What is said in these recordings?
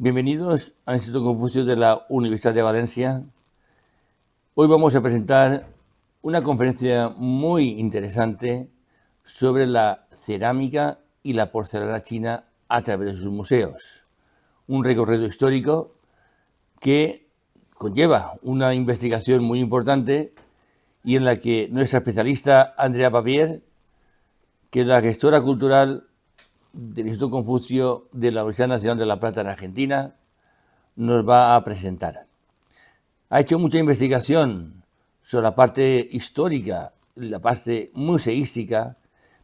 Bienvenidos al Instituto Confucio de la Universidad de Valencia. Hoy vamos a presentar una conferencia muy interesante sobre la cerámica y la porcelana china a través de sus museos. Un recorrido histórico que conlleva una investigación muy importante y en la que nuestra especialista Andrea Papier, que es la gestora cultural del Instituto Confucio de la Universidad Nacional de La Plata en Argentina, nos va a presentar. Ha hecho mucha investigación sobre la parte histórica, la parte museística,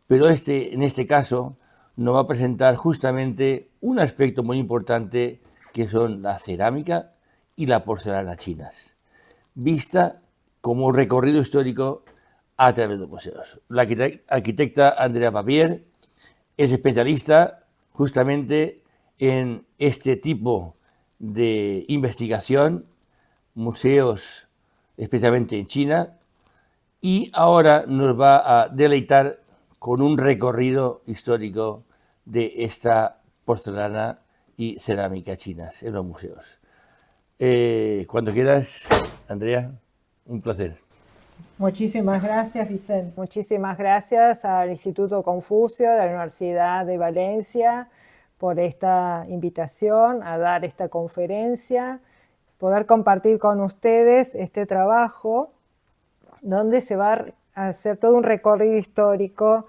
pero en este caso nos va a presentar justamente un aspecto muy importante que son la cerámica y la porcelana chinas, vista como recorrido histórico a través de museos. La arquitecta Andrea Papier es especialista justamente en este tipo de investigación, museos especialmente en China, y ahora nos va a deleitar con un recorrido histórico de esta porcelana y cerámica chinas en los museos. Cuando quieras, Andrea, un placer. Muchísimas gracias, Vicente. Muchísimas gracias al Instituto Confucio de la Universidad de Valencia por esta invitación a dar esta conferencia, poder compartir con ustedes este trabajo donde se va a hacer todo un recorrido histórico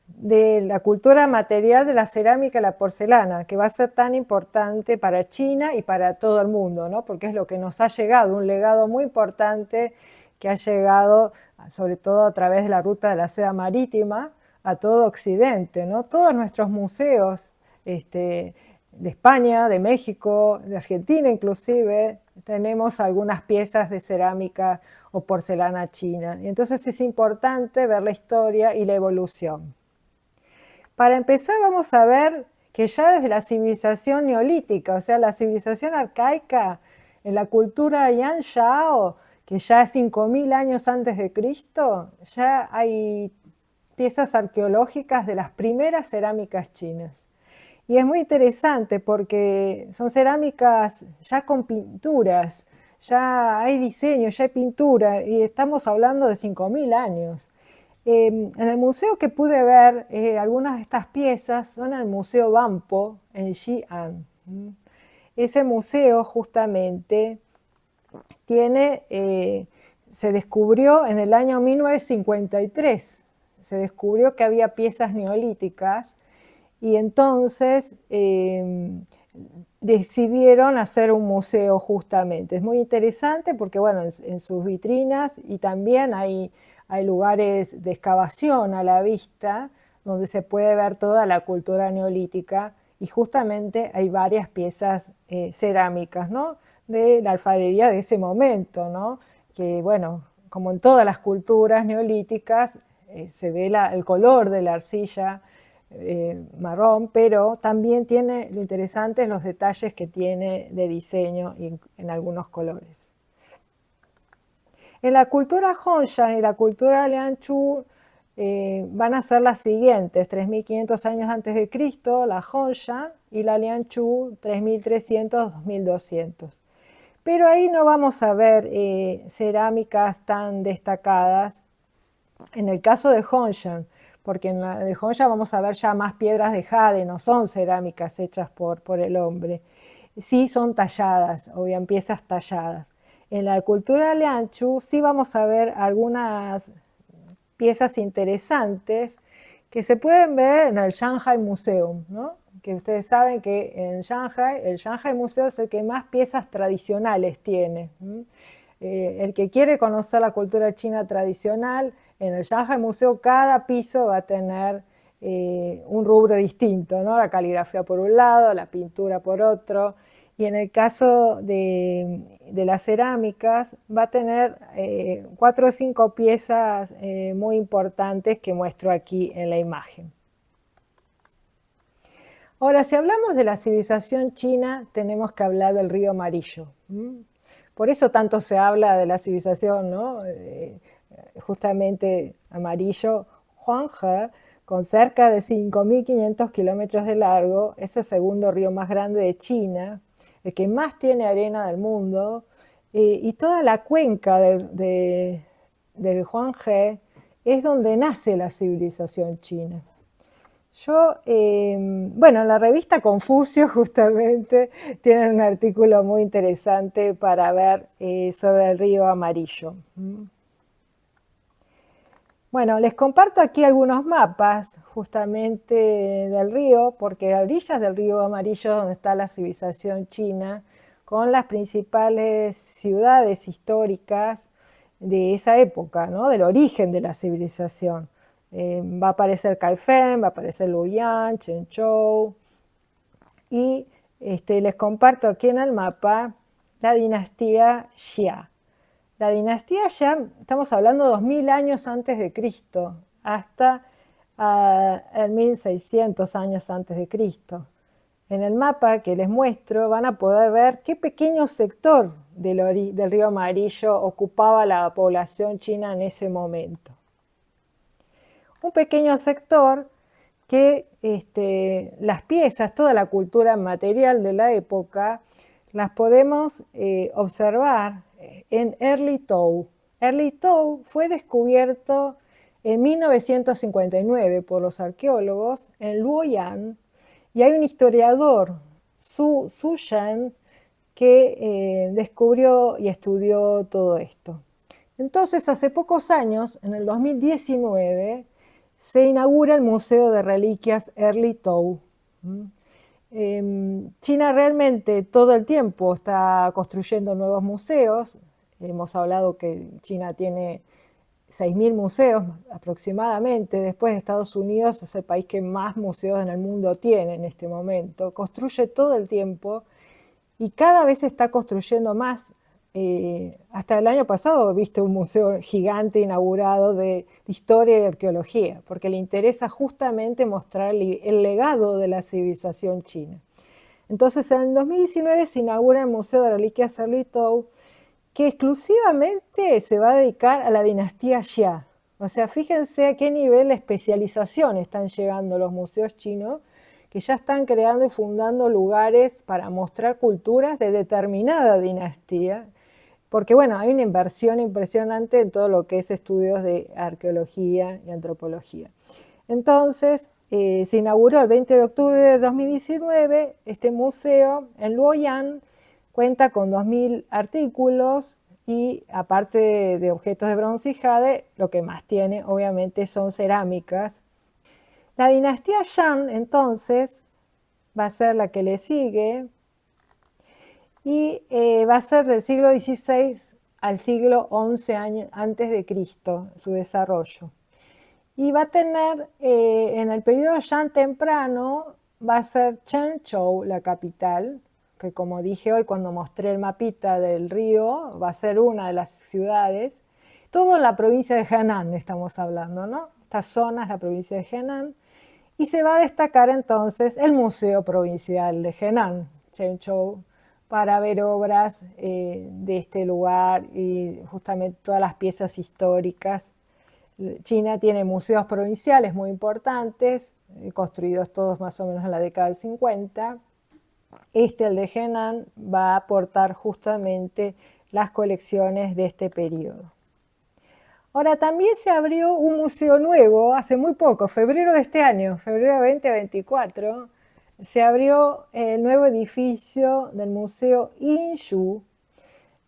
de la cultura material de la cerámica y la porcelana, que va a ser tan importante para China y para todo el mundo, ¿no? Porque es lo que nos ha llegado, un legado muy importante que ha llegado sobre todo a través de la ruta de la seda marítima a todo Occidente, ¿no? Todos nuestros museos de España, de México, de Argentina inclusive, tenemos algunas piezas de cerámica o porcelana china. Y entonces es importante ver la historia y la evolución. Para empezar vamos a ver que ya desde la civilización neolítica, o sea, la civilización arcaica, en la cultura Yan Shao, que ya es 5.000 años antes de Cristo, ya hay piezas arqueológicas de las primeras cerámicas chinas. Y es muy interesante porque son cerámicas ya con pinturas, ya hay diseño, ya hay pintura, y estamos hablando de 5.000 años. En el museo que pude ver, algunas de estas piezas son el Museo Banpo en Xi'an. Ese museo justamente se descubrió en el año 1953, se descubrió que había piezas neolíticas y entonces decidieron hacer un museo justamente. Es muy interesante porque, bueno, en sus vitrinas y también hay lugares de excavación a la vista donde se puede ver toda la cultura neolítica y justamente hay varias piezas cerámicas, ¿no?, de la alfarería de ese momento, ¿no?, que, bueno, como en todas las culturas neolíticas, se ve el color de la arcilla marrón, pero también tiene, lo interesante es los detalles que tiene de diseño y en algunos colores. En la cultura Hongshan y la cultura Lianchu van a ser las siguientes: 3.500 años antes de Cristo, la Hongshan, y la Lianchu 3.300, 2.200. Pero ahí no vamos a ver cerámicas tan destacadas en el caso de Hongshan, porque en la de Hongshan vamos a ver ya más piedras de jade, no son cerámicas hechas por el hombre. Sí son talladas, o bien piezas talladas. En la cultura Lianchu sí vamos a ver algunas piezas interesantes que se pueden ver en el Shanghai Museum, ¿no?, que ustedes saben que en Shanghai, el Shanghai Museo es el que más piezas tradicionales tiene. El que quiere conocer la cultura china tradicional, en el Shanghai Museo cada piso va a tener un rubro distinto, ¿no?, la caligrafía por un lado, la pintura por otro, y en el caso de las cerámicas va a tener 4 o 5 piezas muy importantes que muestro aquí en la imagen. Ahora, si hablamos de la civilización china, tenemos que hablar del río Amarillo. Por eso tanto se habla de la civilización, ¿no?, justamente amarillo, Huanghe, con cerca de 5.500 kilómetros de largo, es el segundo río más grande de China. el que más tiene arena del mundo, y toda la cuenca del Huanghe es donde nace la civilización china. Bueno, la revista Confucio justamente tiene un artículo muy interesante para ver sobre el río Amarillo. Bueno, les comparto aquí algunos mapas justamente del río, porque a orillas del río Amarillo es donde está la civilización china, con las principales ciudades históricas de esa época, ¿no? Del origen de la civilización. Va a aparecer Kaifeng, va a aparecer Luoyang, Chenzhou, y les comparto aquí en el mapa la dinastía Xia. La dinastía Xia, estamos hablando de 2000 años antes de Cristo, hasta 1600 años antes de Cristo. En el mapa que les muestro van a poder ver qué pequeño sector del río Amarillo ocupaba la población china en ese momento. Un pequeño sector que las piezas, toda la cultura material de la época, las podemos observar en Erlitou. Erlitou fue descubierto en 1959 por los arqueólogos en Luoyang, y hay un historiador, Su Shan, que descubrió y estudió todo esto. Entonces, hace pocos años, en el 2019, se inaugura el Museo de Reliquias Erlitou. China realmente todo el tiempo está construyendo nuevos museos. Hemos hablado que China tiene 6.000 museos aproximadamente. Después de Estados Unidos es el país que más museos en el mundo tiene en este momento. Construye todo el tiempo y cada vez está construyendo más. Hasta el año pasado viste un museo gigante inaugurado de historia y arqueología, porque le interesa justamente mostrar el legado de la civilización china. Entonces, en el 2019 se inaugura el Museo de Reliquias Erlitou, que exclusivamente se va a dedicar a la dinastía Xia. O sea, fíjense a qué nivel de especialización están llegando los museos chinos, que ya están creando y fundando lugares para mostrar culturas de determinada dinastía, porque bueno, hay una inversión impresionante en todo lo que es estudios de arqueología y antropología. Entonces, se inauguró el 20 de octubre de 2019 este museo en Luoyang. Cuenta con 2.000 artículos y aparte de objetos de bronce y jade, lo que más tiene obviamente son cerámicas. La dinastía Shang entonces va a ser la que le sigue y va a ser del siglo XVI al siglo XI antes de Cristo su desarrollo. Y va a tener, en el periodo Shang temprano, va a ser Chenzhou la capital, que como dije hoy cuando mostré el mapita del río, va a ser una de las ciudades. Todo en la provincia de Henan estamos hablando, ¿no? Esta zona es la provincia de Henan. Y se va a destacar entonces el Museo Provincial de Henan, Chenzhou, para ver obras de este lugar y justamente todas las piezas históricas. China tiene museos provinciales muy importantes, construidos todos más o menos en la década del 50. El de Henan, va a aportar justamente las colecciones de este periodo. Ahora, también se abrió un museo nuevo hace muy poco, febrero de este año, febrero 2024, se abrió el nuevo edificio del Museo Inshu,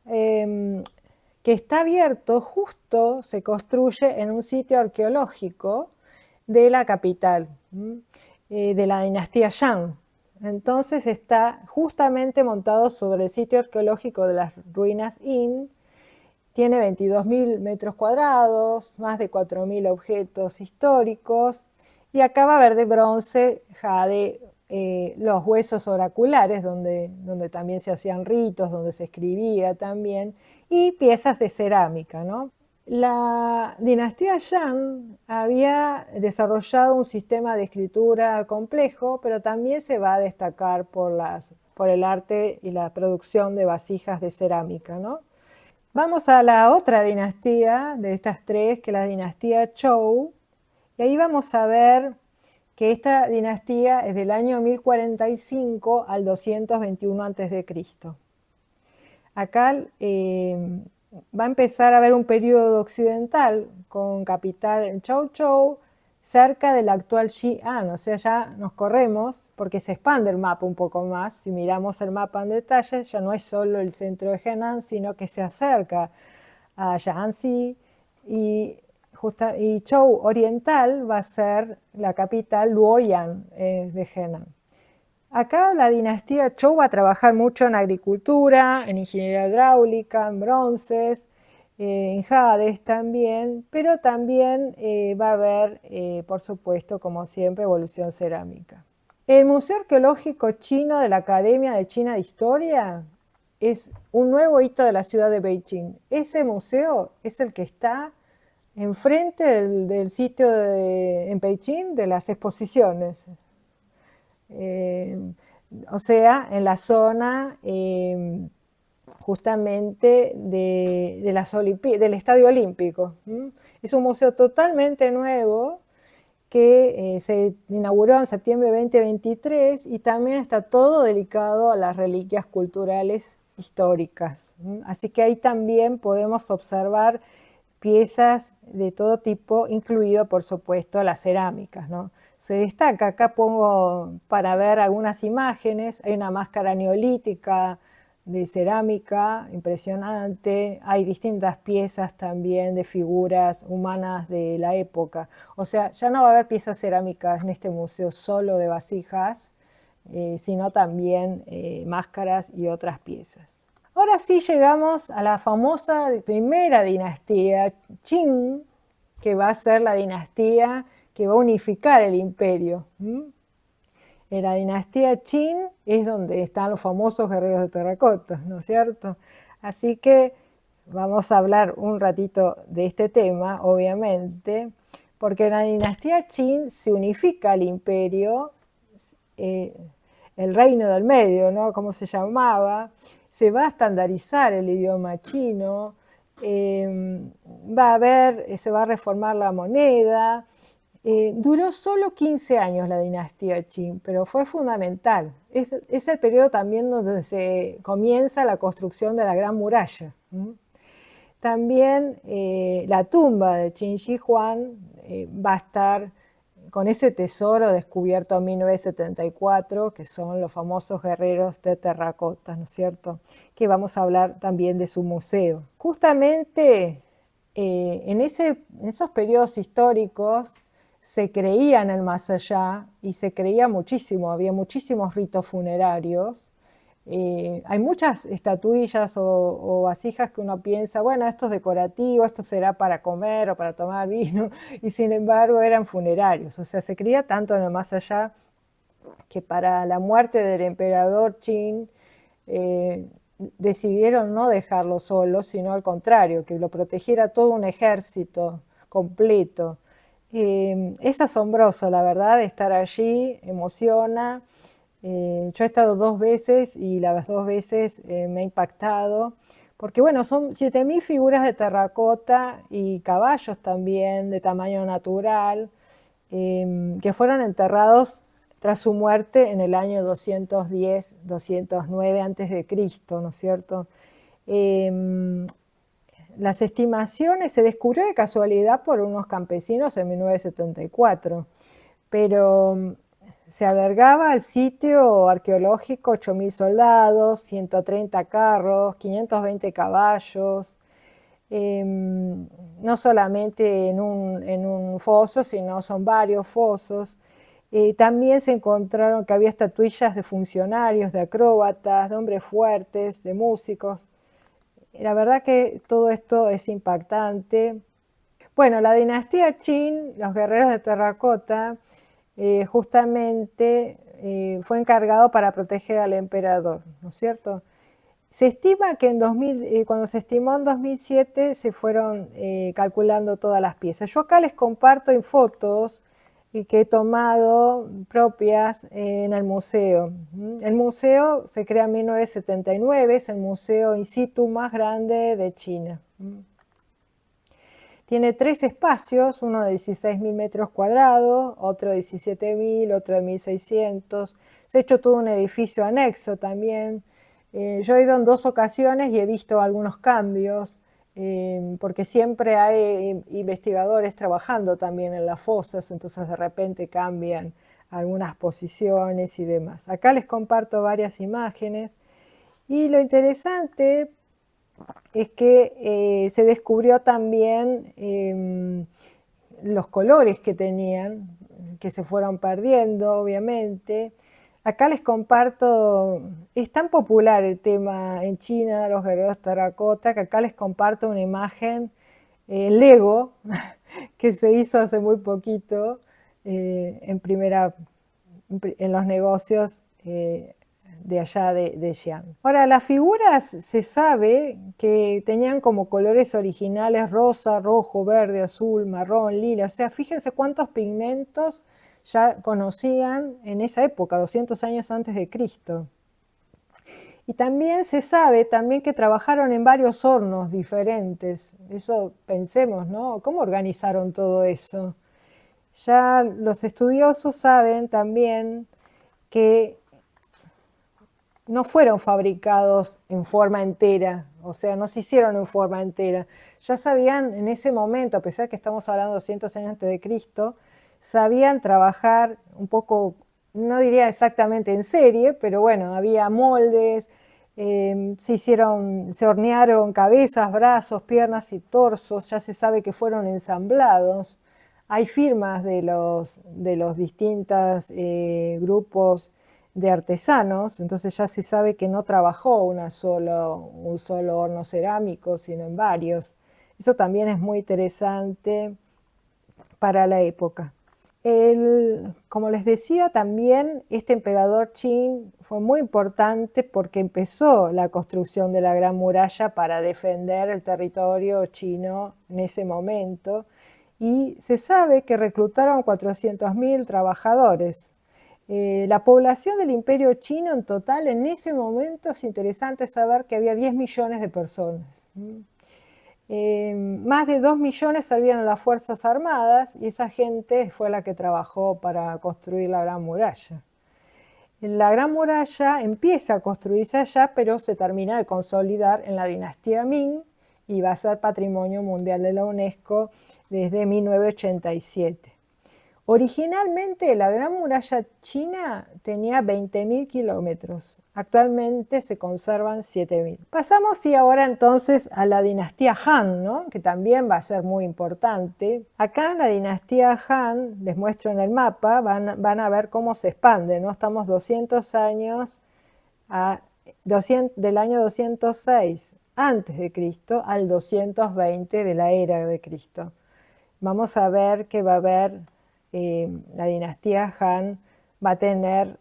que está abierto justo, se construye en un sitio arqueológico de la capital, de la dinastía Shang. Entonces está justamente montado sobre el sitio arqueológico de las ruinas Yin. Tiene 22.000 metros cuadrados, más de 4.000 objetos históricos, y acá va a haber de bronce, jade, los huesos oraculares, donde también se hacían ritos, donde se escribía también, y piezas de cerámica, ¿no? La dinastía Shang había desarrollado un sistema de escritura complejo, pero también se va a destacar por el arte y la producción de vasijas de cerámica, ¿no? Vamos a la otra dinastía de estas tres, que es la dinastía Zhou, y ahí vamos a ver que esta dinastía es del año 1045 al 221 a.C. Acá va a empezar a haber un periodo occidental con capital en Chou, cerca del actual Xi'an, o sea, ya nos corremos porque se expande el mapa un poco más. Si miramos el mapa en detalle, ya no es solo el centro de Henan, sino que se acerca a Shaanxi y Chou Oriental va a ser la capital Luoyang de Henan. Acá la dinastía Chou va a trabajar mucho en agricultura, en ingeniería hidráulica, en bronces, en jades también, pero también va a haber, por supuesto, como siempre, evolución cerámica. El Museo Arqueológico Chino de la Academia de China de Historia es un nuevo hito de la ciudad de Beijing. Ese museo es el que está enfrente del sitio en Beijing de las exposiciones. O sea, en la zona justamente del Estadio Olímpico. Es un museo totalmente nuevo que se inauguró en septiembre de 2023 y también está todo dedicado a las reliquias culturales históricas. Así que ahí también podemos observar piezas de todo tipo, incluido por supuesto las cerámicas, ¿no? Se destaca, acá pongo para ver algunas imágenes, hay una máscara neolítica de cerámica impresionante, hay distintas piezas también de figuras humanas de la época. O sea, ya no va a haber piezas cerámicas en este museo solo de vasijas, sino también máscaras y otras piezas. Ahora sí llegamos a la famosa primera dinastía, Qing, que va a ser la dinastía que va a unificar el imperio. En la dinastía Qing es donde están los famosos guerreros de terracota, ¿no es cierto? Así que vamos a hablar un ratito de este tema, obviamente, porque en la dinastía Qing se unifica el imperio, el reino del medio, ¿no? Como se llamaba, se va a estandarizar el idioma chino, se va a reformar la moneda. Duró solo 15 años la dinastía Qing, pero fue fundamental. Es el periodo también donde se comienza la construcción de la Gran Muralla. También la tumba de Qin Shi Huang va a estar con ese tesoro descubierto en 1974, que son los famosos guerreros de terracota, ¿no es cierto? Que vamos a hablar también de su museo. Justamente en esos periodos históricos se creía en el más allá y se creía muchísimo, había muchísimos ritos funerarios. Hay muchas estatuillas o vasijas que uno piensa, bueno, esto es decorativo, esto será para comer o para tomar vino, y sin embargo eran funerarios. O sea, se creía tanto en el más allá que para la muerte del emperador Qin decidieron no dejarlo solo, sino al contrario, que lo protegiera todo un ejército completo. Es asombroso, la verdad, estar allí, emociona. Yo he estado 2 veces y las 2 veces me ha impactado, porque bueno, son 7.000 figuras de terracota y caballos también de tamaño natural, que fueron enterrados tras su muerte en el año 210-209 a.C., ¿no es cierto? Las estimaciones se descubrió de casualidad por unos campesinos en 1974, pero se albergaba al sitio arqueológico 8.000 soldados, 130 carros, 520 caballos, no solamente en un foso, sino son varios fosos. También se encontraron que había estatuillas de funcionarios, de acróbatas, de hombres fuertes, de músicos. La verdad que todo esto es impactante. Bueno, la dinastía Qin, los guerreros de terracota, justamente fue encargado para proteger al emperador, ¿no es cierto? Se estima que cuando se estimó en 2007 se fueron calculando todas las piezas. Yo acá les comparto en fotos que he tomado propias en el museo. El museo se crea en 1979, es el museo in situ más grande de China. Tiene 3 espacios, uno de 16.000 metros cuadrados, otro de 17.000, otro de 1.600. Se ha hecho todo un edificio anexo también. Yo he ido en 2 ocasiones y he visto algunos cambios, porque siempre hay investigadores trabajando también en las fosas, entonces de repente cambian algunas posiciones y demás. Acá les comparto varias imágenes y lo interesante es que se descubrió también los colores que tenían, que se fueron perdiendo, obviamente. Acá les comparto, es tan popular el tema en China, los guerreros terracota, que acá les comparto una imagen Lego que se hizo hace muy poquito en los negocios de allá de Xi'an. Ahora, las figuras se sabe que tenían como colores originales rosa, rojo, verde, azul, marrón, lila. O sea, fíjense cuántos pigmentos ya conocían en esa época, 200 años antes de Cristo. Y también se sabe también que trabajaron en varios hornos diferentes. Eso pensemos, ¿no? ¿Cómo organizaron todo eso? Ya los estudiosos saben también que no fueron fabricados en forma entera, o sea, no se hicieron en forma entera. Ya sabían en ese momento, a pesar que estamos hablando de 200 años antes de Cristo, sabían trabajar un poco, no diría exactamente en serie, pero bueno, había moldes, se hornearon cabezas, brazos, piernas y torsos, ya se sabe que fueron ensamblados. Hay firmas de los distintos grupos de artesanos, entonces ya se sabe que no trabajó un solo horno cerámico, sino en varios. Eso también es muy interesante para la época. Como les decía, también este emperador Qin fue muy importante porque empezó la construcción de la Gran Muralla para defender el territorio chino en ese momento, y se sabe que reclutaron 400.000 trabajadores. La población del Imperio Chino en total en ese momento es interesante saber que había 10 millones de personas. Más de 2 millones servían en las Fuerzas Armadas y esa gente fue la que trabajó para construir la Gran Muralla. La Gran Muralla empieza a construirse allá, pero se termina de consolidar en la dinastía Ming y va a ser Patrimonio Mundial de la UNESCO desde 1987. Originalmente la Gran Muralla China tenía 20.000 kilómetros, actualmente se conservan 7.000. Pasamos ahora entonces a la dinastía Han, ¿no? Que también va a ser muy importante. Acá en la dinastía Han, les muestro en el mapa, van a ver cómo se expande, ¿no? Estamos 200 años del año 206 antes de Cristo al 220 de la era de Cristo. Vamos a ver que va a haber la dinastía Han va a tener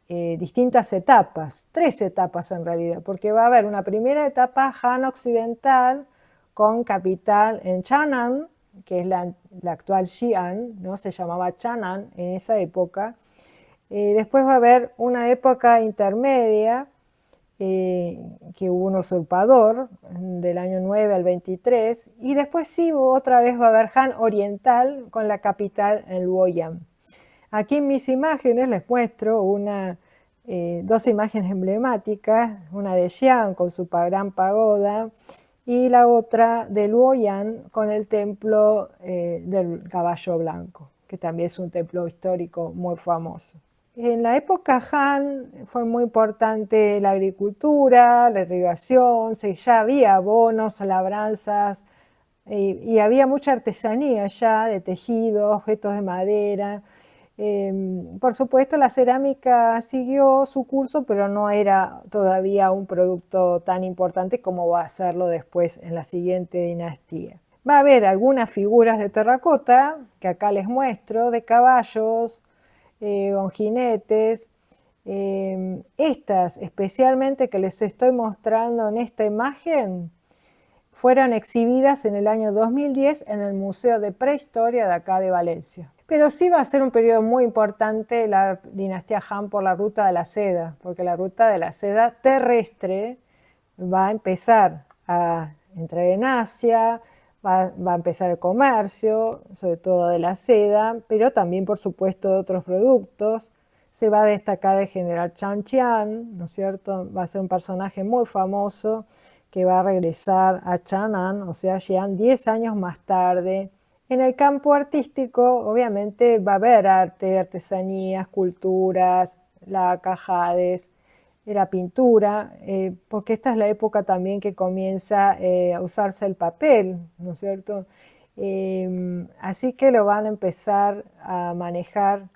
distintas etapas, 3 etapas en realidad, porque va a haber una primera etapa Han occidental con capital en Chang'an, que es la actual Xi'an, ¿no? Se llamaba Chang'an en esa época. Después va a haber una época intermedia, que hubo un usurpador del año 9 al 23, y después sí otra vez va a haber Han oriental con la capital en Luoyang. Aquí en mis imágenes les muestro dos imágenes emblemáticas, una de Xi'an con su gran pagoda y la otra de Luoyang con el templo del caballo blanco, que también es un templo histórico muy famoso. En la época Han fue muy importante la agricultura, la irrigación, ya había abonos, labranzas y había mucha artesanía ya de tejidos, objetos de madera. Por supuesto la cerámica siguió su curso, pero no era todavía un producto tan importante como va a serlo después en la siguiente dinastía. Va a haber algunas figuras de terracota que acá les muestro, de caballos, con jinetes. Estas especialmente que les estoy mostrando en esta imagen fueron exhibidas en el año 2010 en el Museo de Prehistoria de acá de Valencia. Pero sí va a ser un periodo muy importante la dinastía Han por la ruta de la seda, porque la ruta de la seda terrestre va a empezar a entrar en Asia, va a empezar el comercio, sobre todo de la seda, pero también, por supuesto, de otros productos. Se va a destacar el general Chan Qian, ¿no es cierto? Va a ser un personaje muy famoso que va a regresar a Chang'an, o sea, Xi'an, 10 años más tarde. En el campo artístico, obviamente, va a haber arte, artesanías, culturas, lacas, jades, la pintura, porque esta es la época también que comienza a usarse el papel, ¿no es cierto? Así que lo van a empezar a manejar,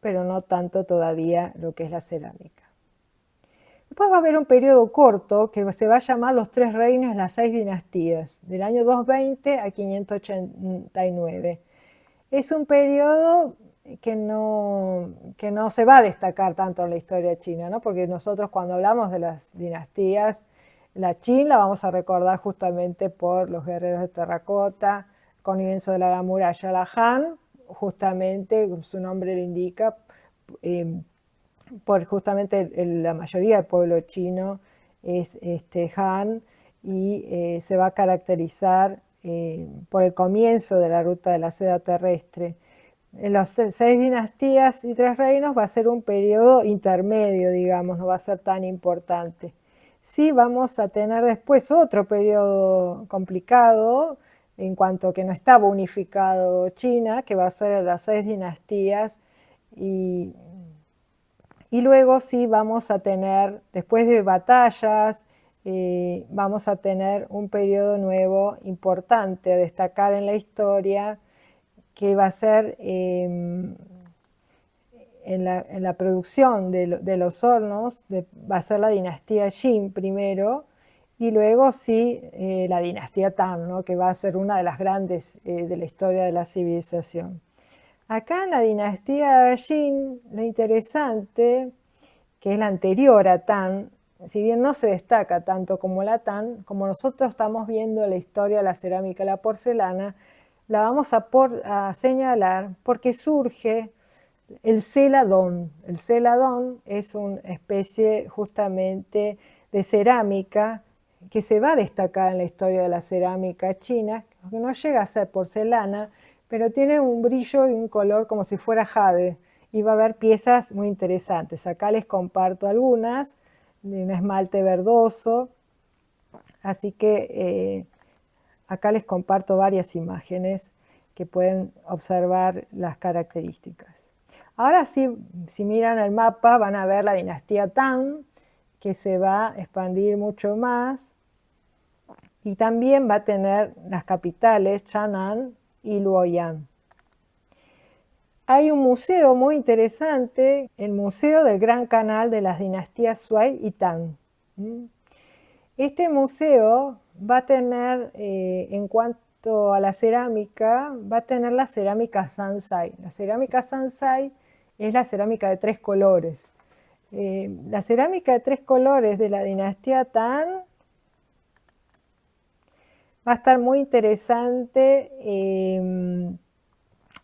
pero no tanto todavía lo que es la cerámica. Después va a haber un periodo corto que se va a llamar los 3 reinos, las 6 dinastías, del año 220 a 589. Es un periodo que no se va a destacar tanto en la historia china, ¿no? Porque nosotros cuando hablamos de las dinastías, la Qin la vamos a recordar justamente por los guerreros de terracota, comienzo de la muralla, la Han, justamente, su nombre lo indica, por justamente la mayoría del pueblo chino es Han y se va a caracterizar por el comienzo de la ruta de la seda terrestre. En las 6 dinastías y 3 reinos va a ser un periodo intermedio, digamos, no va a ser tan importante. Sí vamos a tener después otro periodo complicado en cuanto que no estaba unificado China, que va a ser las 6 dinastías y luego sí vamos a tener, después de batallas, vamos a tener un periodo nuevo importante a destacar en la historia, que va a ser en la producción de los hornos, va a ser la dinastía Qin primero, y luego sí la dinastía Tang, ¿no? Que va a ser una de las grandes de la historia de la civilización. Acá en la dinastía Qin, lo interesante, que es la anterior a Tang, si bien no se destaca tanto como la Tang, como nosotros estamos viendo la historia de la cerámica y la porcelana, la vamos a señalar porque surge el celadón. El celadón es una especie justamente de cerámica que se va a destacar en la historia de la cerámica china, que no llega a ser porcelana, pero tiene un brillo y un color como si fuera jade, y va a haber piezas muy interesantes. Acá les comparto algunas, de un esmalte verdoso, así que acá les comparto varias imágenes que pueden observar las características. Ahora sí, si miran el mapa van a ver la dinastía Tang, que se va a expandir mucho más, y también va a tener las capitales Chang'an y Luoyang. Hay un museo muy interesante, el Museo del Gran Canal de las dinastías Sui y Tang. Este museo va a tener, en cuanto a la cerámica, va a tener la cerámica Sansai. La cerámica Sansai es la cerámica de 3 colores. La cerámica de 3 colores de la dinastía Tang va a estar muy interesante,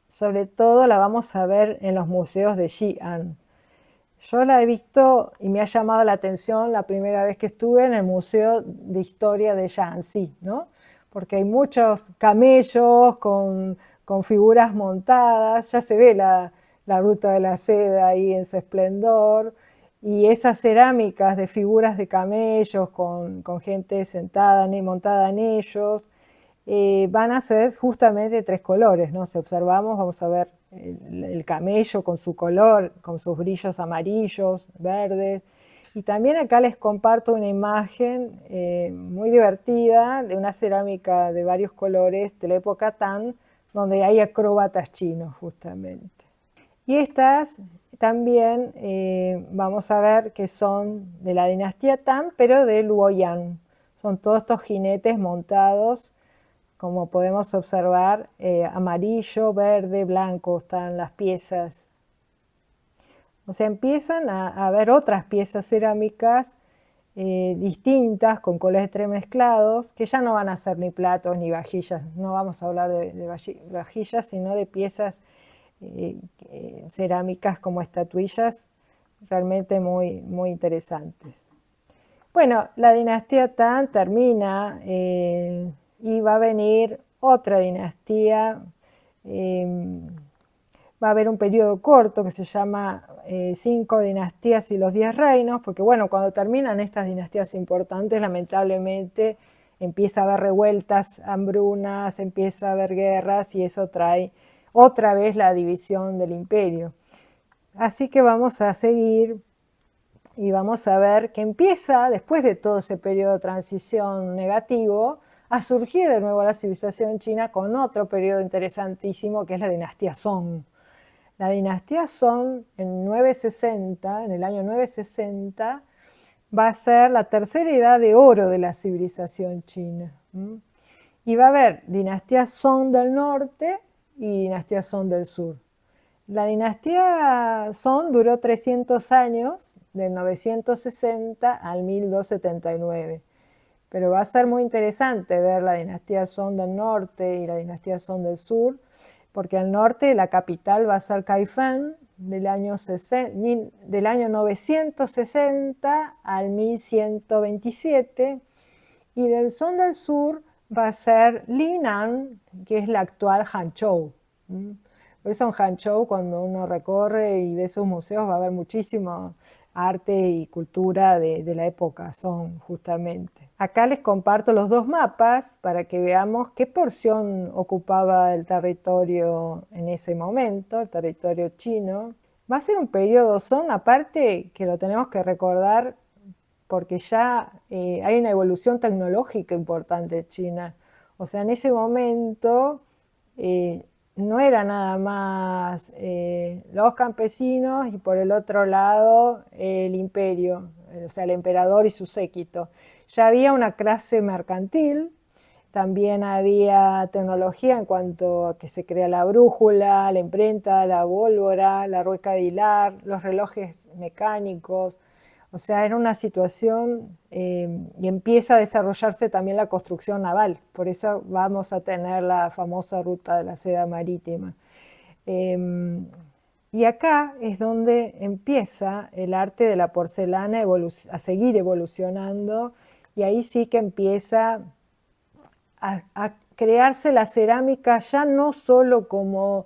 sobre todo la vamos a ver en los museos de Xi'an. Yo la he visto y me ha llamado la atención la primera vez que estuve en el Museo de Historia de Shaanxi, ¿no? Porque hay muchos camellos con figuras montadas, ya se ve la ruta de la seda ahí en su esplendor, y esas cerámicas de figuras de camellos con gente sentada y montada en ellos, van a ser justamente 3 colores, ¿no? Si observamos, vamos a ver el camello con su color, con sus brillos amarillos, verdes. Y también acá les comparto una imagen muy divertida de una cerámica de varios colores de la época Tang, donde hay acróbatas chinos justamente. Y estas también vamos a ver que son de la dinastía Tang, pero de Luoyang. Son todos estos jinetes montados, como podemos observar, amarillo, verde, blanco están las piezas. O sea, empiezan a haber otras piezas cerámicas distintas, con colores entremezclados, que ya no van a ser ni platos ni vajillas. No vamos a hablar de vajillas, sino de piezas cerámicas como estatuillas, realmente muy, muy interesantes. Bueno, la dinastía Tang termina y va a venir otra dinastía. Va a haber un periodo corto que se llama 5 dinastías y los 10 reinos, porque bueno, cuando terminan estas dinastías importantes, lamentablemente empieza a haber revueltas, hambrunas, empieza a haber guerras y eso trae otra vez la división del imperio. Así que vamos a seguir y vamos a ver que empieza, después de todo ese periodo de transición negativo, a surgir de nuevo la civilización china con otro periodo interesantísimo que es la dinastía Song. La dinastía Song en el año 960, va a ser la tercera edad de oro de la civilización china. Y va a haber dinastía Song del norte y dinastía Song del sur. La dinastía Song duró 300 años, del 960 al 1279. Pero va a ser muy interesante ver la dinastía Song del norte y la dinastía Song del sur, porque al norte la capital va a ser Kaifeng del año 960 al 1127, y del Song del sur va a ser Linan, que es la actual Hangzhou. Por eso en Hangzhou, cuando uno recorre y ve sus museos, va a haber muchísimo arte y cultura de la época Song, justamente. Acá les comparto los dos mapas para que veamos qué porción ocupaba el territorio en ese momento, el territorio chino. Va a ser un periodo Song, aparte que lo tenemos que recordar porque ya hay una evolución tecnológica importante en China. O sea, en ese momento no era nada más los campesinos y por el otro lado el imperio, o sea, el emperador y su séquito. Ya había una clase mercantil, también había tecnología en cuanto a que se crea la brújula, la imprenta, la pólvora, la rueca de hilar, los relojes mecánicos. O sea, era una situación y empieza a desarrollarse también la construcción naval. Por eso vamos a tener la famosa ruta de la seda marítima. Y acá es donde empieza el arte de la porcelana a seguir evolucionando, y ahí sí que empieza a crearse la cerámica ya no solo como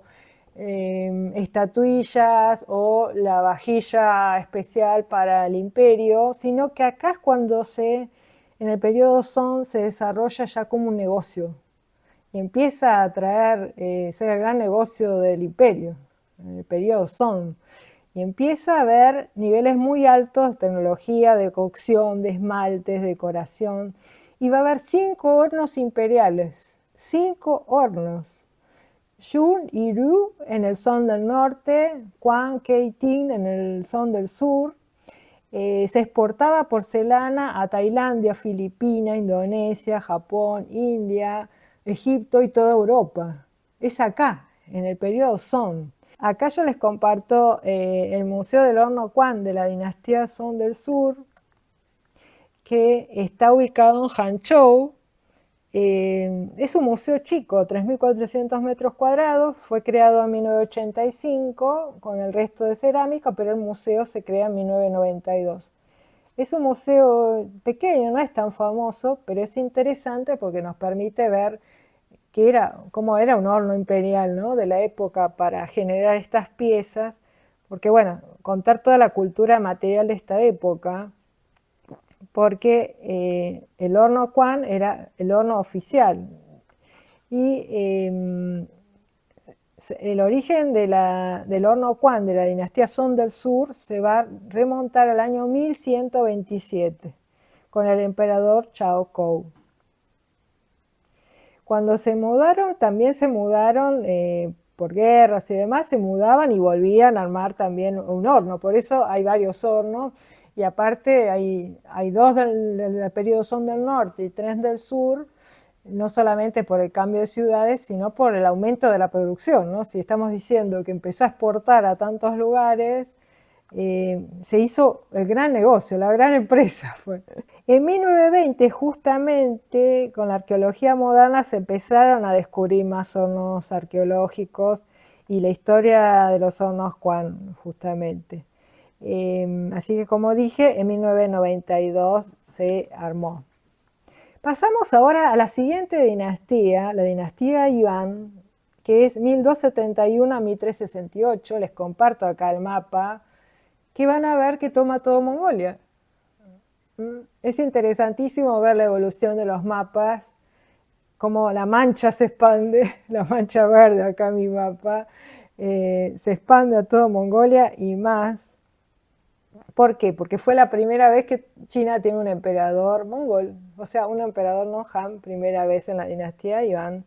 estatuillas o la vajilla especial para el imperio, sino que acá es cuando en el periodo Song se desarrolla ya como un negocio y empieza a ser el gran negocio del imperio, en el periodo Song. Y empieza a haber niveles muy altos de tecnología, de cocción, de esmaltes, decoración. Y va a haber 5 hornos imperiales, 5 hornos. Yun y Ru en el Song del norte, Quan, Keitin en el Song del sur. Se exportaba porcelana a Tailandia, Filipinas, Indonesia, Japón, India, Egipto y toda Europa. Es acá, en el periodo Song. Acá yo les comparto el Museo del Horno Quan de la dinastía Song del sur, que está ubicado en Hangzhou. Es un museo chico, 3.400 metros cuadrados, fue creado en 1985 con el resto de cerámica, pero el museo se crea en 1992. Es un museo pequeño, no es tan famoso, pero es interesante porque nos permite ver cómo era un horno imperial, ¿no?, de la época para generar estas piezas, porque bueno, contar toda la cultura material de esta época, porque el horno Quan era el horno oficial. Y el origen del horno Quan de la dinastía Song del sur se va a remontar al año 1127 con el emperador Chao Kou. Cuando se mudaron, también se mudaron por guerras y demás, se mudaban y volvían a armar también un horno. Por eso hay varios hornos. Y aparte hay 2 del periodo Song del norte y 3 del sur, no solamente por el cambio de ciudades, sino por el aumento de la producción, ¿no? Si estamos diciendo que empezó a exportar a tantos lugares, se hizo el gran negocio, la gran empresa fue. En 1920, justamente, con la arqueología moderna se empezaron a descubrir más hornos arqueológicos y la historia de los hornos Quan, justamente. Así que, como dije, en 1992 se armó. Pasamos ahora a la siguiente dinastía, la dinastía Yuan, que es 1271 a 1368. Les comparto acá el mapa, que van a ver que toma todo Mongolia. Es interesantísimo ver la evolución de los mapas, cómo la mancha se expande, la mancha verde acá en mi mapa, se expande a toda Mongolia y más. ¿Por qué? Porque fue la primera vez que China tiene un emperador mongol, o sea, un emperador no Han, primera vez en la dinastía Yuan.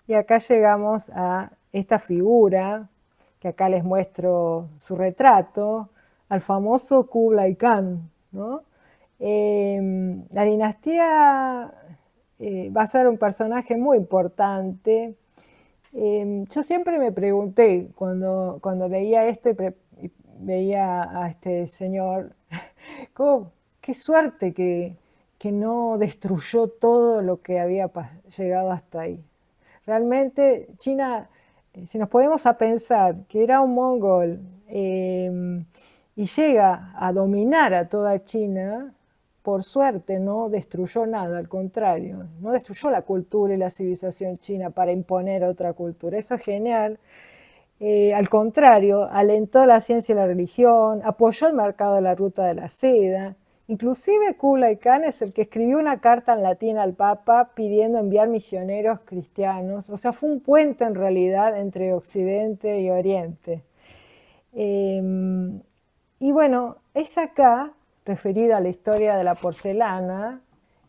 Y acá llegamos a esta figura, que acá les muestro su retrato, al famoso Kublai Khan, ¿no? La dinastía va a ser un personaje muy importante. Yo siempre me pregunté, cuando leía esto y veía a este señor, qué suerte que no destruyó todo lo que había llegado hasta ahí. Realmente China, si nos podemos a pensar que era un mongol y llega a dominar a toda China, por suerte no destruyó nada, al contrario, no destruyó la cultura y la civilización china para imponer otra cultura. Eso es genial. Al contrario, alentó la ciencia y la religión, apoyó el mercado de la ruta de la seda. Inclusive Kublai Khan es el que escribió una carta en latín al Papa pidiendo enviar misioneros cristianos. O sea, fue un puente en realidad entre Occidente y Oriente. Y bueno, es acá, referida a la historia de la porcelana,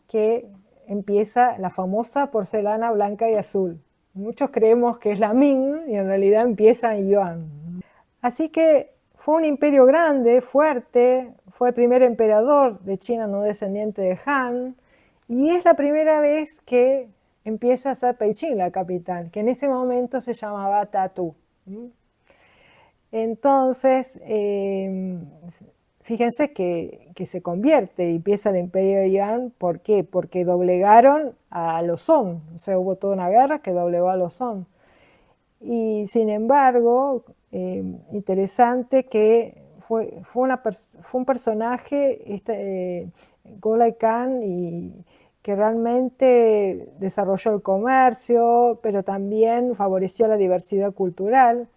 que empieza la famosa porcelana blanca y azul. Muchos creemos que es la Ming y en realidad empieza en Yuan. Así que fue un imperio grande, fuerte, fue el primer emperador de China no descendiente de Han, y es la primera vez que empieza a ser Beijing la capital, que en ese momento se llamaba Tatu. Entonces, fíjense que se convierte y empieza el imperio de Yuan. ¿Por qué? Porque doblegaron a los Song. O sea, hubo toda una guerra que doblegó a los Song. Y sin embargo, interesante que fue un personaje, Kublai Khan, y que realmente desarrolló el comercio, pero también favoreció la diversidad cultural.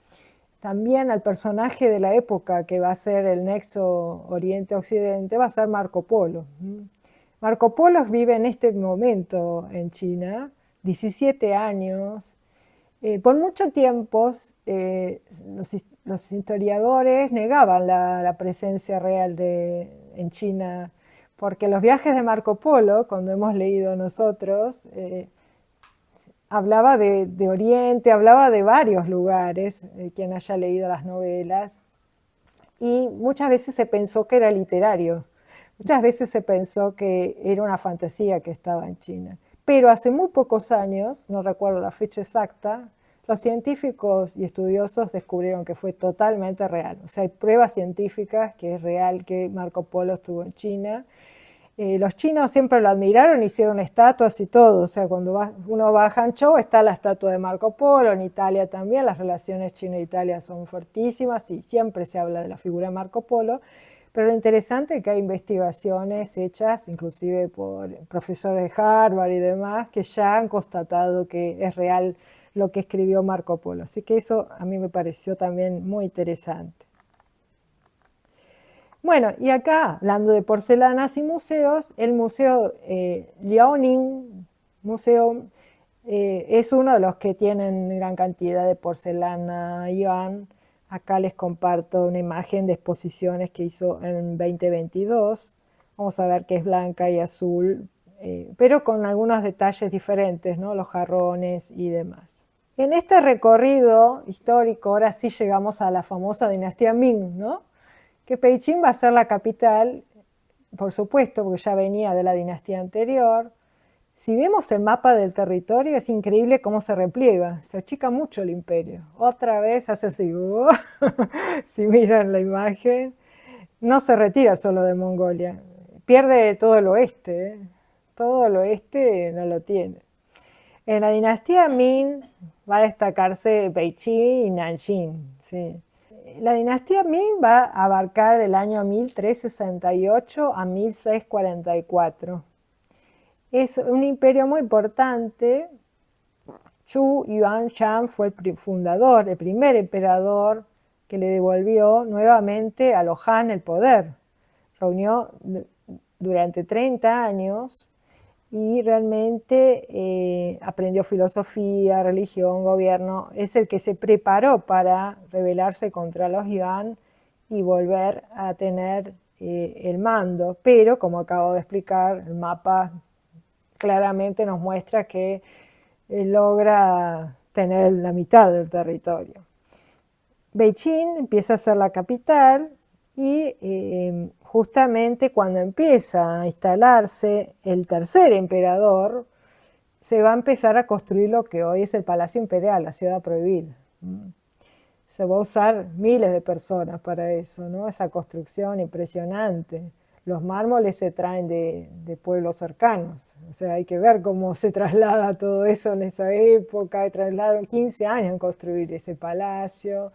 También al personaje de la época que va a ser el nexo Oriente-Occidente va a ser Marco Polo. Marco Polo vive en este momento en China, 17 años. Por mucho tiempo los historiadores negaban la presencia real en China, porque los viajes de Marco Polo, cuando hemos leído nosotros, hablaba de Oriente, hablaba de varios lugares, quien haya leído las novelas, y muchas veces se pensó que era literario, muchas veces se pensó que era una fantasía que estaba en China. Pero hace muy pocos años, no recuerdo la fecha exacta, los científicos y estudiosos descubrieron que fue totalmente real. O sea, hay pruebas científicas que es real que Marco Polo estuvo en China. Los chinos siempre lo admiraron, hicieron estatuas y todo. O sea, cuando uno va a Hangzhou está la estatua de Marco Polo, en Italia también. Las relaciones China e Italia son fuertísimas y siempre se habla de la figura de Marco Polo. Pero lo interesante es que hay investigaciones hechas inclusive por profesores de Harvard y demás que ya han constatado que es real lo que escribió Marco Polo. Así que eso a mí me pareció también muy interesante. Bueno, y acá, hablando de porcelanas y museos, el Museo Liaoning Museum es uno de los que tienen gran cantidad de porcelana Yuan. Acá les comparto una imagen de exposiciones que hizo en 2022. Vamos a ver que es blanca y azul, pero con algunos detalles diferentes, ¿no? Los jarrones y demás. En este recorrido histórico, ahora sí llegamos a la famosa dinastía Ming, ¿no? Que Beijing va a ser la capital, por supuesto, porque ya venía de la dinastía anterior. Si vemos el mapa del territorio, es increíble cómo se repliega, se achica mucho el imperio. Otra vez hace así, si miran la imagen, no se retira solo de Mongolia, pierde todo el oeste, todo el oeste no lo tiene. En la dinastía Ming va a destacarse Beijing y Nanjing, ¿sí? La dinastía Ming va a abarcar del año 1368 a 1644. es un imperio muy importante. Chu Yuanshan fue el fundador, el primer emperador que le devolvió nuevamente a los Han el poder. Reunió durante 30 años y realmente aprendió filosofía, religión, gobierno. Es el que se preparó para rebelarse contra los Yuan y volver a tener el mando. Pero, como acabo de explicar, el mapa claramente nos muestra que logra tener la mitad del territorio. Beijing empieza a ser la capital y justamente cuando empieza a instalarse el tercer emperador, se va a empezar a construir lo que hoy es el Palacio Imperial, la ciudad prohibida. Se va a usar miles de personas para eso, ¿no? Esa construcción impresionante. Los mármoles se traen de pueblos cercanos. O sea, hay que ver cómo se traslada todo eso en esa época. Trasladaron 15 años en construir ese palacio.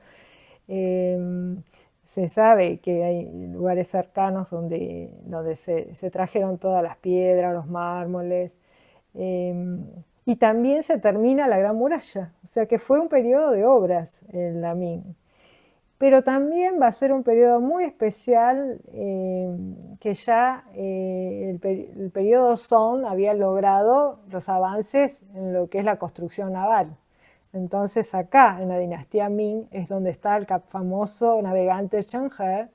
Se sabe que hay lugares cercanos donde se trajeron todas las piedras, los mármoles. Y también se termina la Gran Muralla. O sea que fue un periodo de obras en la Ming. Pero también va a ser un periodo muy especial que ya el periodo Song había logrado los avances en lo que es la construcción naval. Entonces acá, en la dinastía Ming, es donde está el famoso navegante Cheng He.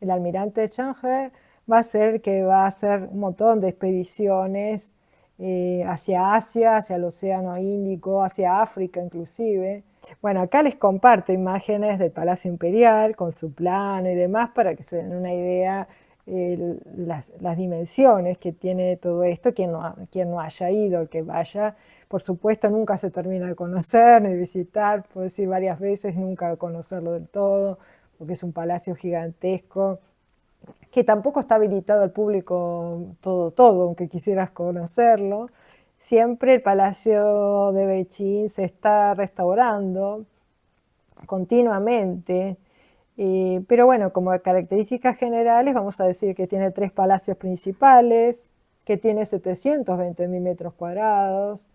El almirante Cheng He va a ser el que va a hacer un montón de expediciones hacia Asia, hacia el Océano Índico, hacia África inclusive. Bueno, acá les comparto imágenes del Palacio Imperial con su plano y demás para que se den una idea las dimensiones que tiene todo esto. Quien no haya ido, el que vaya, por supuesto nunca se termina de conocer ni de visitar, puedo decir varias veces, nunca conocerlo del todo, porque es un palacio gigantesco que tampoco está habilitado al público todo, aunque quisieras conocerlo. Siempre el Palacio de Beijing se está restaurando continuamente, pero bueno, como características generales vamos a decir que tiene 3 palacios principales, que tiene 720.000 metros cuadrados,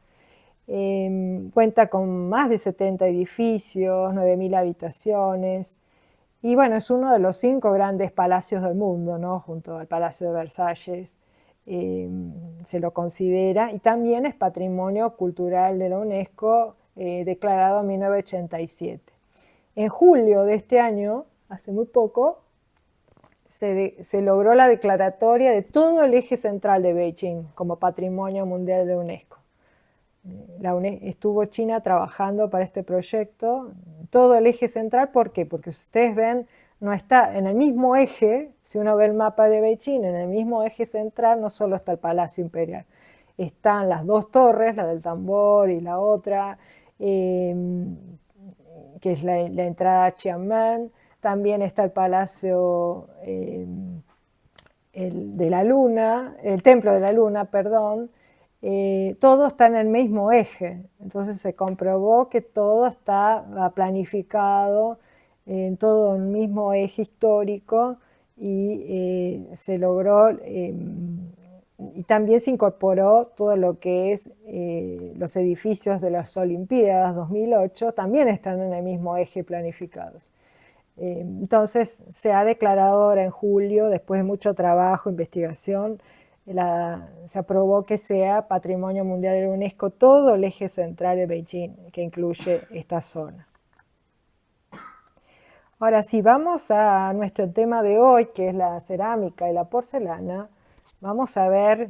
cuenta con más de 70 edificios, 9.000 habitaciones, y bueno, es uno de los 5 grandes palacios del mundo, ¿no? Junto al Palacio de Versalles. Se lo considera, y también es Patrimonio Cultural de la UNESCO, declarado en 1987. En julio de este año, hace muy poco, se logró la declaratoria de todo el eje central de Beijing como Patrimonio Mundial de la UNESCO. Estuvo China trabajando para este proyecto, todo el eje central. ¿Por qué? Porque ustedes ven, no está en el mismo eje. Si uno ve el mapa de Beijing, en el mismo eje central no solo está el Palacio Imperial, están las 2 torres, la del tambor y la otra, que es la entrada a Xiamen. También está el Palacio de la Luna, el Templo de la Luna, perdón. Todo está en el mismo eje. Entonces se comprobó que todo está planificado en todo el mismo eje histórico y se logró, y también se incorporó todo lo que es los edificios de las Olimpiadas 2008, también están en el mismo eje planificados. Entonces se ha declarado ahora en julio, después de mucho trabajo, investigación, se aprobó que sea Patrimonio Mundial de la UNESCO todo el eje central de Beijing, que incluye esta zona. Ahora, si vamos a nuestro tema de hoy, que es la cerámica y la porcelana, vamos a ver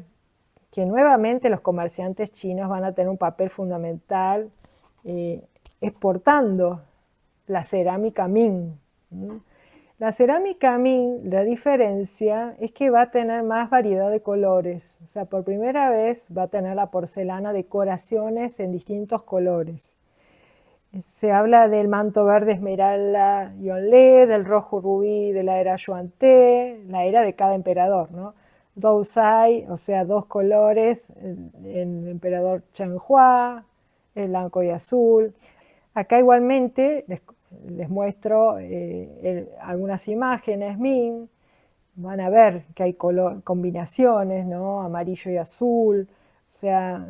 que nuevamente los comerciantes chinos van a tener un papel fundamental exportando la cerámica Ming. La cerámica Ming, la diferencia es que va a tener más variedad de colores. O sea, por primera vez va a tener la porcelana decoraciones en distintos colores. Se habla del manto verde esmeralda Yongle, del rojo rubí de la era Yuan-te, la era de cada emperador, ¿no? Douzai, o sea, 2 colores, el emperador Chenhua, el blanco y azul. Acá igualmente les muestro algunas imágenes Ming. Van a ver que hay combinaciones, ¿no? Amarillo y azul, sea,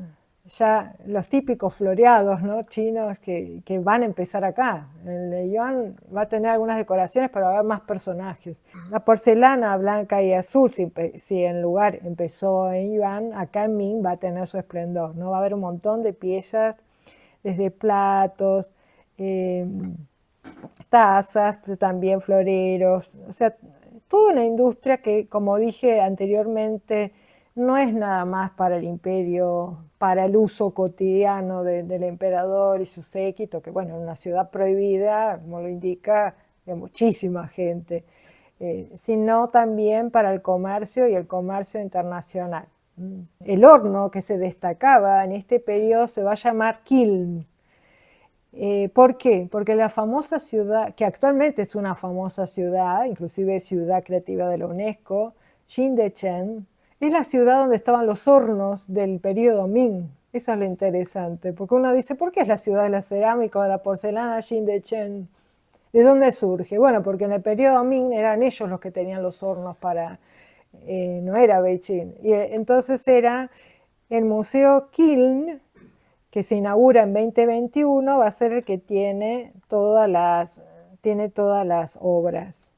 ya los típicos floreados, ¿no?, chinos que van a empezar acá. El yuan va a tener algunas decoraciones, pero va a haber más personajes. La porcelana blanca y azul, si en lugar empezó en yuan, acá en Ming va a tener su esplendor, ¿no? Va a haber un montón de piezas, desde platos, tazas, pero también floreros, o sea, toda una industria que, como dije anteriormente, no es nada más para el imperio, para el uso cotidiano del emperador y su séquito, que bueno, en una ciudad prohibida, como lo indica, de muchísima gente, sino también para el comercio y el comercio internacional. El horno que se destacaba en este periodo se va a llamar kiln. ¿Por qué? Porque la famosa ciudad, que actualmente es una famosa ciudad, inclusive ciudad creativa de la UNESCO, Xindechen, es la ciudad donde estaban los hornos del periodo Ming. Eso es lo interesante, porque uno dice, ¿por qué es la ciudad de la cerámica o de la porcelana Xindechen? ¿De dónde surge? Bueno, porque en el periodo Ming eran ellos los que tenían los hornos para, no era Beijing. Y entonces era el Museo Kiln, que se inaugura en 2021, va a ser el que tiene todas las obras.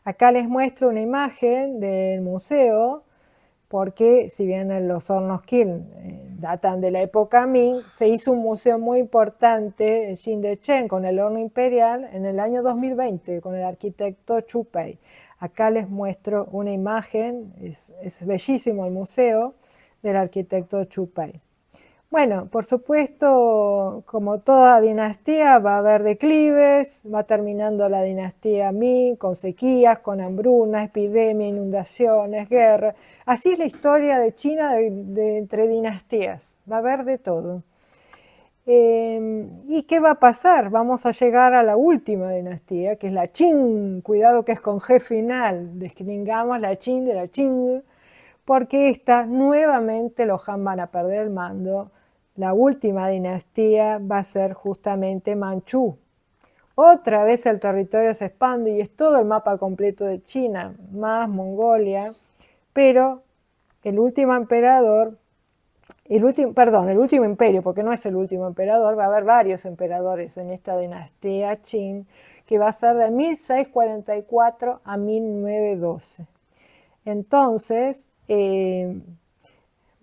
Acá les muestro una imagen del museo, porque si bien los hornos Kiln datan de la época Ming, se hizo un museo muy importante en Xindechen con el horno imperial en el año 2020 con el arquitecto Chu Pei. Acá les muestro una imagen, es bellísimo el museo del arquitecto Chu Pei. Bueno, por supuesto, como toda dinastía va a haber declives, va terminando la dinastía Ming con sequías, con hambruna, epidemia, inundaciones, guerra. Así es la historia de China entre dinastías, va a haber de todo. ¿Y qué va a pasar? Vamos a llegar a la última dinastía, que es la Qing. Cuidado que es con G final, distingamos la Qing de la Qing, porque esta nuevamente los Han van a perder el mando. La última dinastía va a ser justamente Manchú. Otra vez el territorio se expande y es todo el mapa completo de China, más Mongolia, pero el último emperador, el último imperio, porque no es el último emperador, va a haber varios emperadores en esta dinastía Qing, que va a ser de 1644 a 1912. Entonces,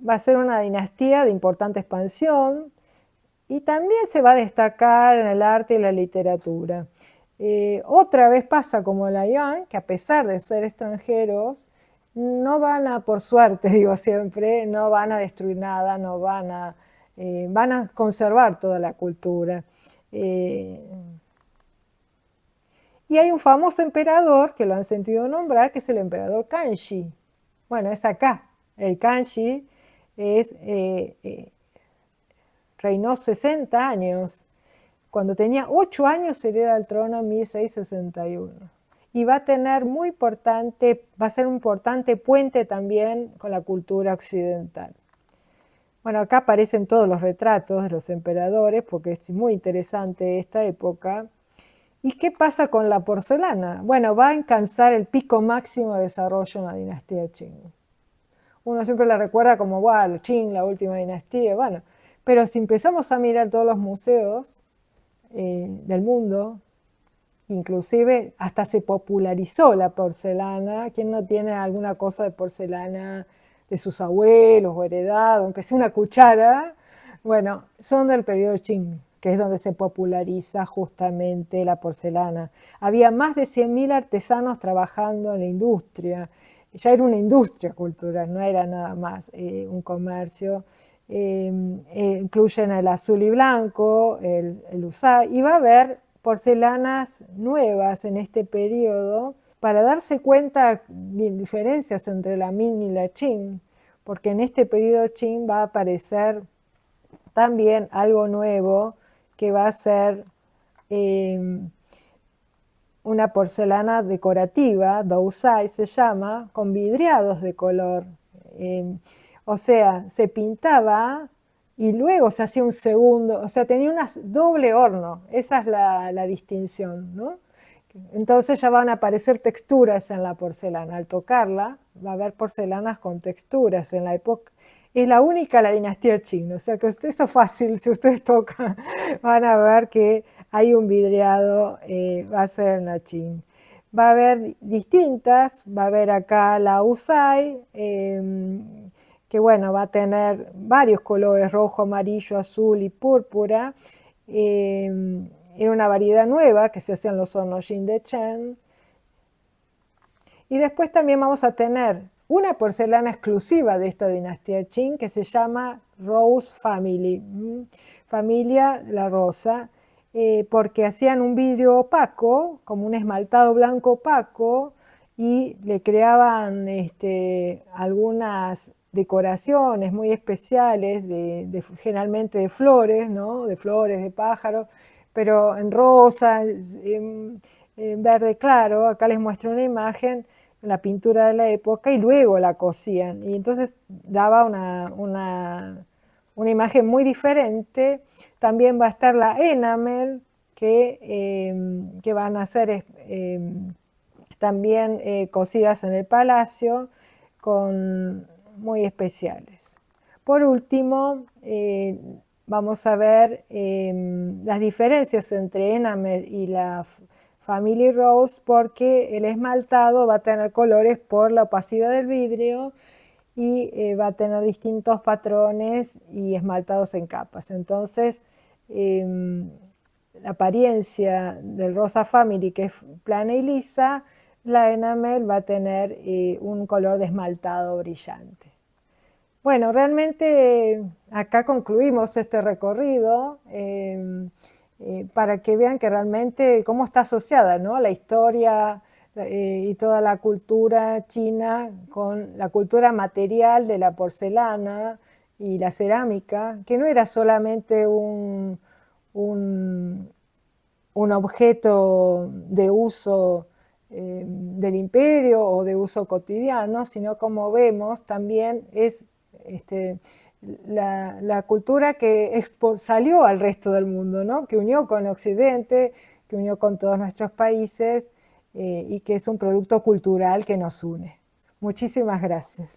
va a ser una dinastía de importante expansión y también se va a destacar en el arte y la literatura. Otra vez pasa como la Yuan, que a pesar de ser extranjeros, no van a, por suerte digo siempre, no van a destruir nada, no van a conservar toda la cultura. Y hay un famoso emperador, que lo han sentido nombrar, que es el emperador Kangxi. Bueno, es acá. El Kangxi reinó 60 años. Cuando tenía 8 años hereda el trono en 1661. Y va a ser un importante puente también con la cultura occidental. Bueno, acá aparecen todos los retratos de los emperadores, porque es muy interesante esta época. ¿Y qué pasa con la porcelana? Bueno, va a alcanzar el pico máximo de desarrollo en la dinastía Qing. Uno siempre la recuerda como, wow, Qing, la última dinastía, bueno. Pero si empezamos a mirar todos los museos del mundo, inclusive hasta se popularizó la porcelana. ¿Quién no tiene alguna cosa de porcelana de sus abuelos o heredado, aunque sea una cuchara? Bueno, son del periodo Qing, que es donde se populariza justamente la porcelana. Había más de 100.000 artesanos trabajando en la industria. Ya era una industria cultural, no era nada más un comercio. Incluyen el azul y blanco, el usai, y va a haber porcelanas nuevas en este periodo para darse cuenta de diferencias entre la Ming y la Qing, porque en este periodo Qing va a aparecer también algo nuevo que va a ser una porcelana decorativa, dousai se llama, con vidriados de color. O sea, se pintaba y luego se hacía un segundo, o sea, tenía un doble horno, esa es la distinción, ¿no? Entonces ya van a aparecer texturas en la porcelana. Al tocarla va a haber porcelanas con texturas. En la época, es la única la dinastía Qing, o sea que eso es fácil, si ustedes tocan van a ver que hay un vidriado, va a ser en la Qing. Va a haber distintas, va a haber acá la Usai, que bueno, va a tener varios colores, rojo, amarillo, azul y púrpura, en una variedad nueva que se hace en los hornos Jin de Chen. Y después también vamos a tener una porcelana exclusiva de esta dinastía Qing que se llama Rose Family, familia La Rosa, porque hacían un vidrio opaco, como un esmaltado blanco opaco, y le creaban algunas decoraciones muy especiales, generalmente de flores, ¿no? De flores, de pájaros, pero en rosa, en verde claro. Acá les muestro una imagen, la pintura de la época, y luego la cosían. Y entonces daba una imagen muy diferente. También va a estar la enamel, que van a ser también cosidas en el palacio, muy especiales. Por último, vamos a ver las diferencias entre enamel y la Family Rose, porque el esmaltado va a tener colores por la opacidad del vidrio y va a tener distintos patrones y esmaltados en capas. Entonces, la apariencia del Rosa Family, que es plana y lisa, la enamel va a tener un color de esmaltado brillante. Bueno, realmente acá concluimos este recorrido para que vean que realmente cómo está asociada, ¿no?, la historia y toda la cultura china con la cultura material de la porcelana y la cerámica, que no era solamente un objeto de uso del imperio o de uso cotidiano, sino, como vemos, también es la cultura que salió al resto del mundo, ¿no?, que unió con Occidente, que unió con todos nuestros países y que es un producto cultural que nos une. Muchísimas gracias.